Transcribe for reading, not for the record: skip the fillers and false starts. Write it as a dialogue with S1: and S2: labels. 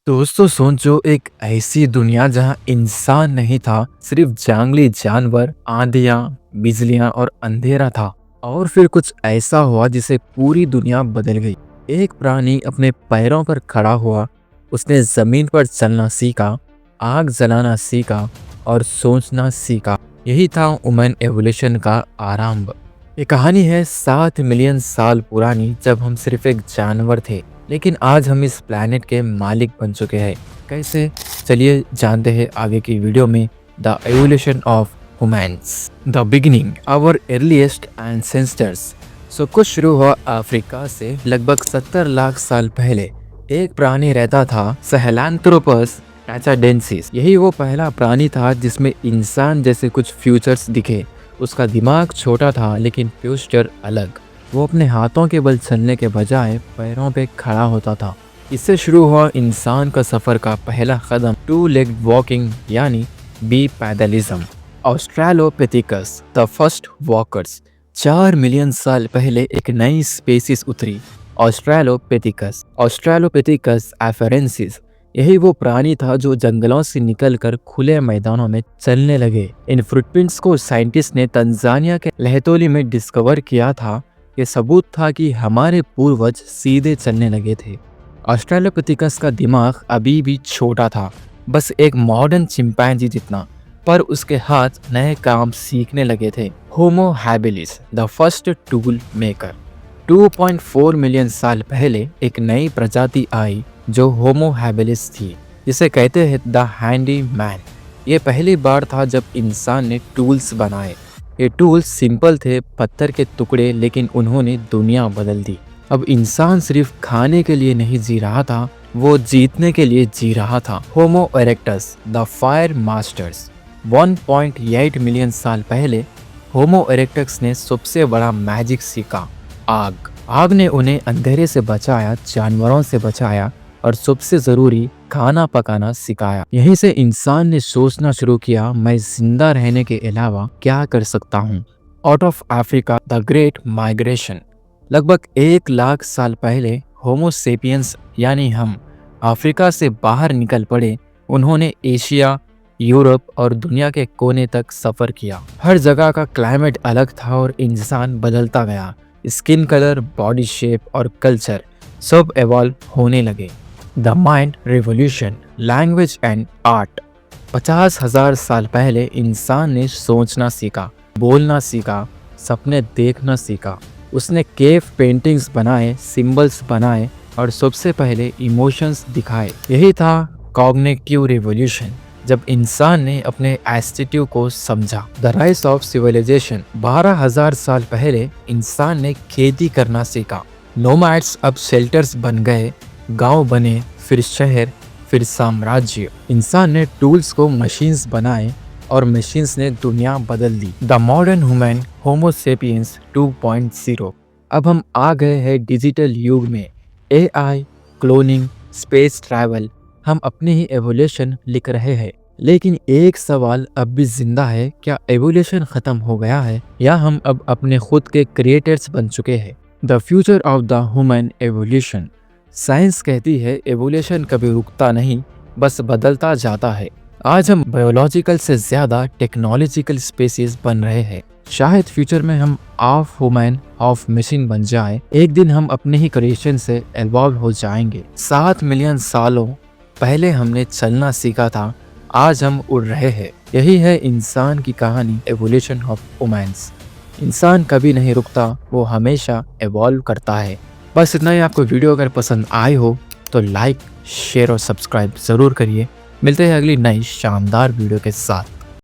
S1: दोस्तों सोचो एक ऐसी दुनिया जहां इंसान नहीं था, सिर्फ जंगली जानवर, आंधियां, बिजलियां और अंधेरा था। और फिर कुछ ऐसा हुआ जिसे पूरी दुनिया बदल गई। एक प्राणी अपने पैरों पर खड़ा हुआ। उसने जमीन पर चलना सीखा, आग जलाना सीखा और सोचना सीखा। यही था ह्यूमन एवोल्यूशन का आरंभ। ये कहानी है 7 मिलियन साल पुरानी, जब हम सिर्फ एक जानवर थे लेकिन आज हम इस प्लैनेट के मालिक बन चुके हैं। कैसे? चलिए जानते हैं आगे की वीडियो में। The evolution of humans, the beginning, our earliest ancestors. कुछ शुरू हुआ अफ्रीका से लगभग 70 लाख साल पहले। एक प्राणी रहता था, सहेलांथ्रोपस टैचाडेंसिस। यही वो पहला प्राणी था जिसमें इंसान जैसे कुछ फीचर्स दिखे। उसका दिमाग छोटा था लेकिन पोस्चर अलग। वो अपने हाथों के बल चलने के बजाय पैरों पे खड़ा होता था। इससे शुरू हुआ इंसान का सफर का पहला कदम, टू लेग वॉकिंग यानी bipedalism. Australopithecus, the first walkers. 4 million साल पहले एक नई स्पीसीज उतरी, ऑस्ट्रेलोपिथेकस। ऑस्ट्रेलोपिथेकस एफरेंसिस। यही वो प्राणी था जो जंगलों से निकलकर खुले मैदानों में चलने लगे। इन फुटप्रिंट्स को साइंटिस्ट ने तंजानिया के लहतोली में डिस्कवर किया था। ये सबूत था कि हमारे पूर्वज सीधे चलने लगे थे। ऑस्ट्रेलोपिथेकस का दिमाग अभी भी छोटा था, बस एक मॉडर्न चिंपैंजी जितना, पर उसके हाथ नए काम सीखने लगे थे। Homo habilis, the first tool maker. 2.4 million साल पहले एक नई प्रजाति आई जो होमो हैबिलिस थी, जिसे कहते हैं द हैंडी मैन। ये पहली बार था जब इंसान ने टूल्स बनाए। ये टूल्स सिंपल थे, पत्थर के टुकड़े, लेकिन उन्होंने दुनिया बदल दी। अब इंसान सिर्फ खाने के लिए नहीं जी रहा था, वो जीतने के लिए जी रहा था। Homo erectus, the fire masters. 1.8 million साल पहले होमो इरेक्टस ने सबसे बड़ा मैजिक सीखा, आग। आग ने उन्हें अंधेरे से बचाया, जानवरों से बचाया और सबसे जरूरी, खाना पकाना सिखाया। यहीं से इंसान ने सोचना शुरू किया, मैं जिंदा रहने के अलावा क्या कर सकता हूँ। Out of Africa, the great migration. लगभग 1 लाख साल पहले होमो सेपियंस यानी हम अफ्रीका से बाहर निकल पड़े। उन्होंने एशिया, यूरोप और दुनिया के कोने तक सफर किया। हर जगह का क्लाइमेट अलग था और इंसान बदलता गया। स्किन कलर, बॉडी शेप और कल्चर सब एवॉल्व होने लगे। The mind revolution, language and art. 50,000 साल पहले इंसान ने सोचना सीखा, बोलना सीखा, सपने देखना सीखा। उसने केव पेंटिंग्स बनाए, सिंबल्स बनाए और सबसे पहले इमोशंस दिखाए। यही था कॉग्निटिव रिवॉल्यूशन, जब इंसान ने अपने एस्टिट्यूड को समझा। The rise of civilisation. 12,000 साल पहले इंसान ने खेती करना सीखा। नोमैड्स अब शेल्टर्स बन गए, गांव बने, फिर शहर, फिर साम्राज्य। इंसान ने टूल्स को मशीन्स बनाए और मशीन्स ने दुनिया बदल दी। The modern human, Homo sapiens 2.0। अब हम आ गए हैं डिजिटल युग में। AI, cloning, space travel. हम अपनी ही एवोल्यूशन लिख रहे हैं, लेकिन एक सवाल अब भी जिंदा है, क्या एवोल्यूशन खत्म हो गया है या हम अब अपने खुद के क्रिएटर्स बन चुके हैं? The future of the human evolution. Science कहती है एवोल्यूशन कभी रुकता नहीं, बस बदलता जाता है। आज हम बायोलॉजिकल से ज्यादा टेक्नोलॉजिकल स्पीशीज बन रहे हैं। शायद फ्यूचर में हम ऑफ ह्यूमन ऑफ मशीन बन जाए। एक दिन हम अपने ही क्रिएशन से इवॉल्व हो जाएंगे। 7 मिलियन सालों पहले हमने चलना सीखा था, आज हम उड़ रहे हैं। यही है इंसान की कहानी, एवोल्यूशन ऑफ ह्यूमन्स। इंसान कभी नहीं रुकता, वो हमेशा इवॉल्व करता है। बस इतना ही। आपको वीडियो अगर पसंद आई हो तो लाइक, शेयर और सब्सक्राइब ज़रूर करिए। मिलते हैं अगली नई शानदार वीडियो के साथ।